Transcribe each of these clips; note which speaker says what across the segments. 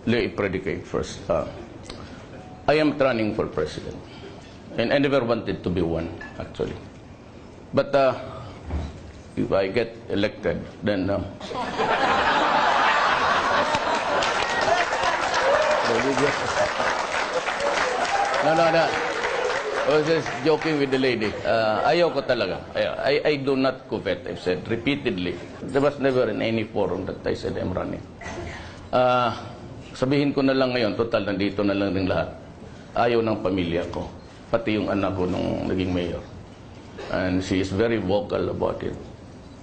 Speaker 1: lay a predicate first. I am running for president. And I never wanted to be one, actually. But if I get elected, then... no. I was just joking with the lady. Ayaw ko talaga. I do not covet, I've said repeatedly. There was never in any forum that I said I'm running. Sabihin ko na lang ngayon, total, nandito na lang rin lahat. Ayaw ng pamilya ko. Pati yung anak ko nung naging mayor. And she is very vocal about it.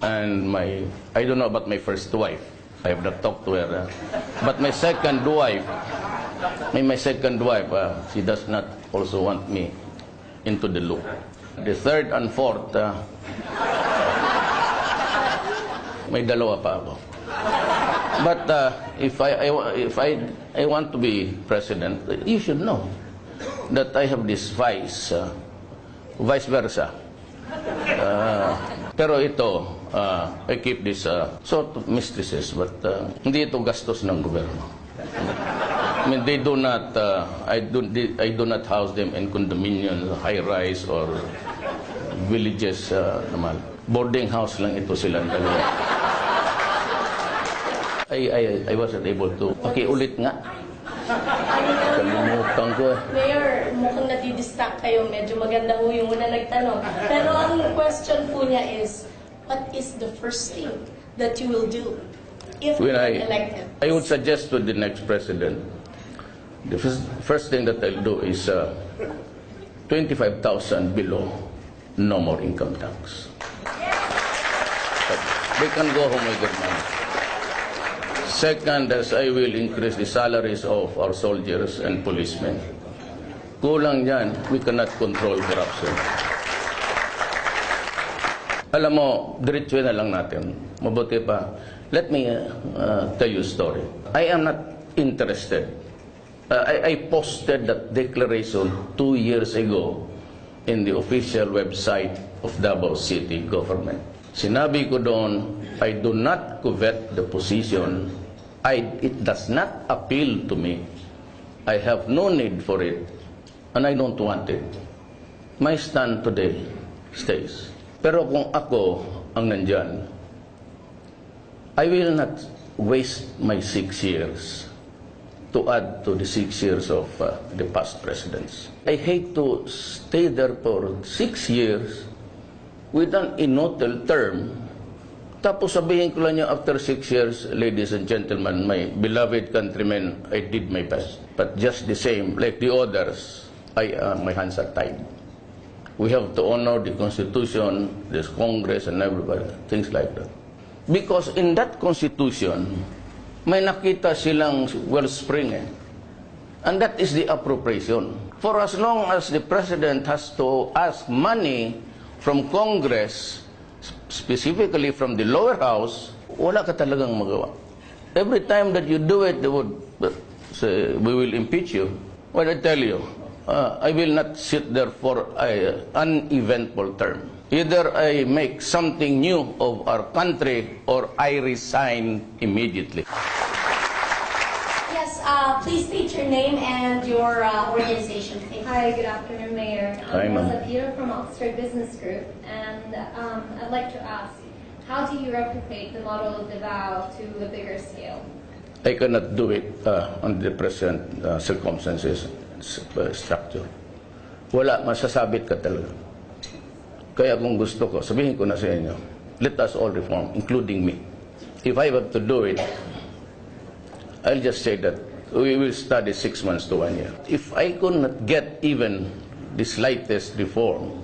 Speaker 1: And I don't know about my first wife. I have not talked to her. But my second wife, she does not also want me into the loop. The third and fourth, may dalawa pa ako. But if I want to be president, you should know that I have this vice versa. Pero ito, I keep this sort of mistresses, but hindi ito gastos ng gobyerno. I mean, they do not, I do not house them in condominiums, high-rise, or villages naman. Boarding house lang ito silang dalawa. I wasn't able to. Okay, ulit nga. Kalimutan ko.
Speaker 2: Mayor, mukhang nadidistract kayo. Medyo maganda ho yung una nagtanong. Pero ang question po niya is, what is the first thing that you will do if you are elected?
Speaker 1: I would suggest to the next president, the first thing that I'll do is 25,000 below, no more income tax. They can go home with their money. Second, as I will increase the salaries of our soldiers and policemen. Kulang yan, we cannot control corruption. Alam mo, diretso na lang natin. Mabuti pa. Let me tell you a story. I am not interested. I posted that declaration 2 years ago in the official website of Davao City government. Sinabi ko doon, I do not covet the position. It does not appeal to me. I have no need for it, and I don't want it. My stand today stays. Pero kung ako ang nandyan, I will not waste my 6 years to add to the 6 years of the past presidents. I hate to stay there for 6 years with an inutil term. Tapos sabihin ko lang niya after 6 years, ladies and gentlemen, my beloved countrymen, I did my best. But just the same, like the others, my hands are tied. We have to honor the Constitution, this Congress, and everybody, things like that. Because in that Constitution, may nakita silang wellspring eh. And that is the appropriation. For as long as the President has to ask money from Congress, specifically from the lower house, wala ka talagang magawa. Every time that you do it, they would say, we will impeach you. What I tell you, I will not sit there for an uneventful term. Either I make something new of our country or I resign immediately.
Speaker 2: Yes, please state your name and your organization.
Speaker 3: Hi, good afternoon, Mayor.
Speaker 1: Hi, ma'am.
Speaker 3: I'm Peter from Oxford Business Group, and I'd like to ask, how do you replicate the model of Davao to a bigger scale?
Speaker 1: I cannot do it under the present circumstances and structure. Wala, masasabit ka talaga. Kaya kung gusto ko, sabihin ko na sa inyo, let us all reform, including me. If I have to do it, I'll just say that we will study 6 months to 1 year. If I could not get even the slightest reform,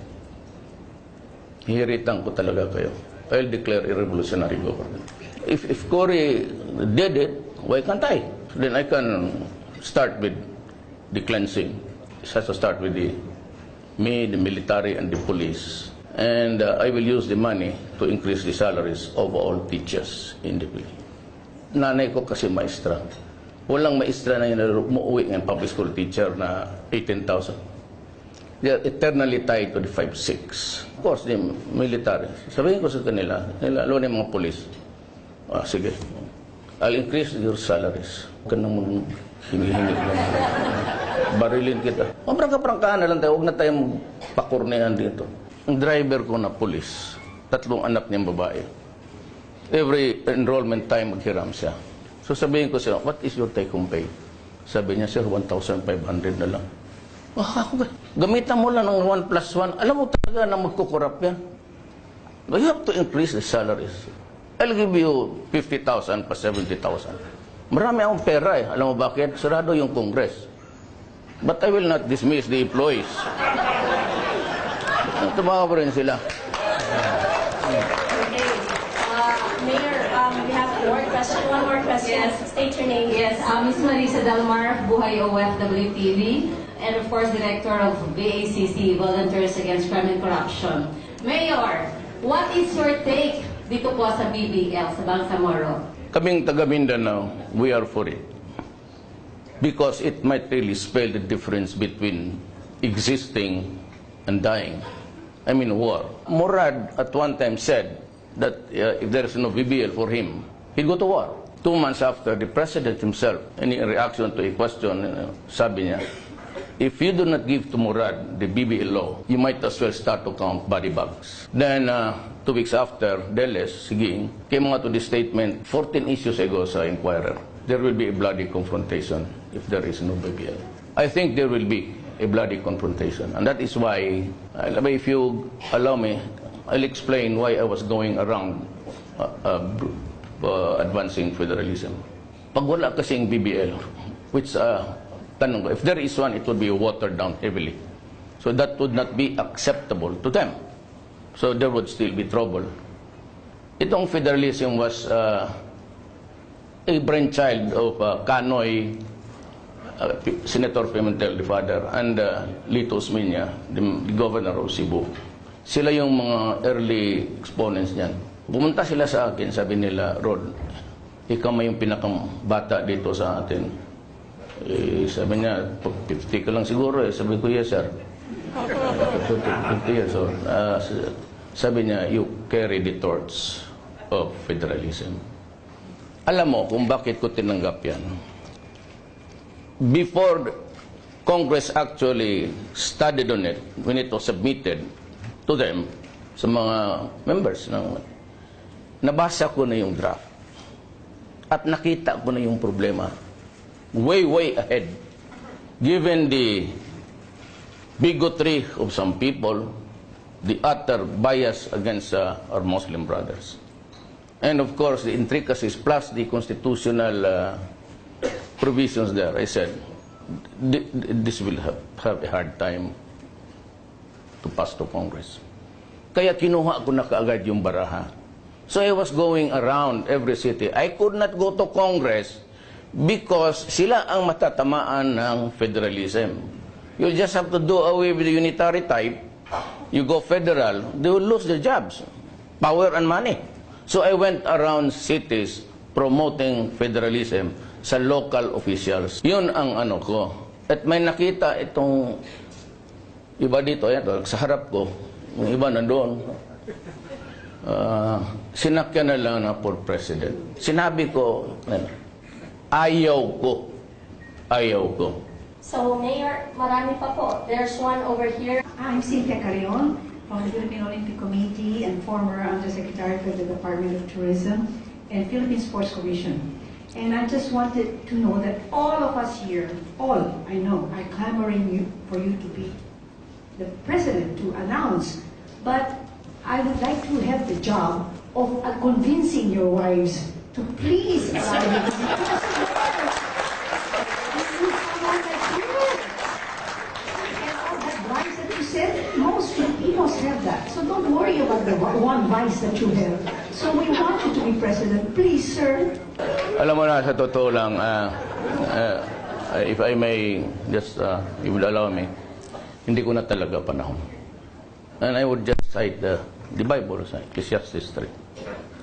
Speaker 1: hihiritan ko talaga kayo. I'll declare a revolutionary government. If Cory did it, why can't I? Then I can start with the cleansing. It has to start with me, the military, and the police. And I will use the money to increase the salaries of all teachers in the Philippines. Nanay ko kasi maestra. Walang maestra na umuwi ng public school teacher na 18,000. They are eternally tied to the 5-6. Of course, the military. Sabihin ko sa kanila, lalo na yung mga polis. Sige. I'll increase your salaries. Huwag ka naman hingi-hingi lang. Barilin kita. Maprangka-prangkaan na lang tayo. Huwag na tayong pakurnehan dito. Ang driver ko na pulis, 3 anak niyang babae. Every enrollment time maghiram siya. So sabihin ko siya, what is your take-home pay? Sabi niya, sir, 1,500 na lang. Gamitan mo lang ng 1+1. Alam mo talaga na magkukurap yan. You have to increase the salaries. I'll give you 50,000 pa 70,000. Marami akong pera eh. Alam mo bakit? Sarado yung Congress. But I will not dismiss the employees. Tumawa pa rin sila.
Speaker 2: Mayor, we have one more question.
Speaker 4: Yes.
Speaker 2: State your name.
Speaker 4: Yes, Miss Marisa Dalmar, Buhay OFW TV, and of course, Director of BACC, Volunteers Against Crime and Corruption. Mayor, what is your take dito po sa BBL, sa Bangsamoro?
Speaker 1: Kaming taga Mindanao, we are for it. Because it might really spell the difference between existing and dying. I mean war. Murad at one time said that if there is no BBL for him, he'd go to war. 2 months after, the president himself, in reaction to a question, sabi niya, if you do not give to Murad the BBL law, you might as well start to count body bags. Then, 2 weeks after, Deles, Siging, came out with the statement 14 issues ago sa Inquirer. There will be a bloody confrontation if there is no BBL. I think there will be a bloody confrontation. And that is why, if you allow me, I'll explain why I was going around advancing federalism. Pag wala kasing BBL, which, tanong ko, if there is one, it would be watered down heavily. So that would not be acceptable to them. So there would still be trouble. Itong federalism was a brainchild of Kanoy, Senator Pimentel, the father, and Lito Osmeña, the governor of Cebu. Sila yung mga early exponents niyan. Pumunta sila sa akin, sabi nila, Rod, ikaw may yung pinakabata dito sa atin. Sabi niya, 50 ka lang siguro eh. Sabi ko, yes sir. 50 years old. Sabi niya, you carry the torch of federalism. Alam mo kung bakit ko tinanggap yan? Before Congress actually studied on it, when it was submitted to them, sa mga members, nabasa ko na yung draft. At nakita ko na yung problema. Way ahead. Given the bigotry of some people, the utter bias against our Muslim brothers. And of course, the intricacies plus the constitutional provisions there. I said, this will have a hard time to pass to Congress. Kaya kinuha ko na kaagad yung baraha. So I was going around every city. I could not go to Congress because sila ang matatamaan ng federalism. You just have to do away with the unitary type. You go federal, they will lose their jobs, power and money. So I went around cities promoting federalism sa local officials. Yun ang ano ko. At may nakita itong iba dito, yan, sa harap ko, yung iba nandoon. Sinakyan na lang na for president. Sinabi ko, ayaw ko.
Speaker 2: So, Mayor, marami pa po. There's one over here.
Speaker 5: I'm Cynthia Carrion from the Philippine Olympic Committee and former Undersecretary for the Department of Tourism and Philippine Sports Commission. And I just wanted to know that all of us here, all I know, are clamoring for you to be the president to announce. But I would like to have the job of convincing your wives to please allow me to be president. Most Filipinos have that. So don't worry about the one vice that you have. So we want you to be president. Please, sir.
Speaker 1: Alam mo na, sa totoo lang, if I may just, you would allow me, hindi ko na talaga panahon. And I would just cite the Bible, Ecclesiastes 3.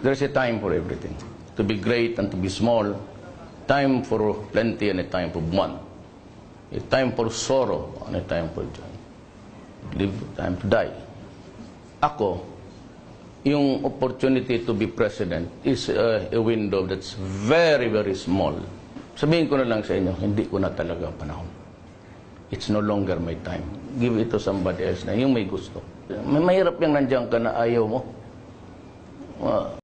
Speaker 1: There's a time for everything. To be great and to be small. Time for plenty and a time for want. A time for sorrow and a time for joy. Live time to die. Ako, yung opportunity to be president is a window that's very, very small. Sabihin ko na lang sa inyo, hindi ko na talaga panahon. It's no longer my time. Give it to somebody else na yung may gusto. May mahirap yung nandiyan ka na ayaw mo.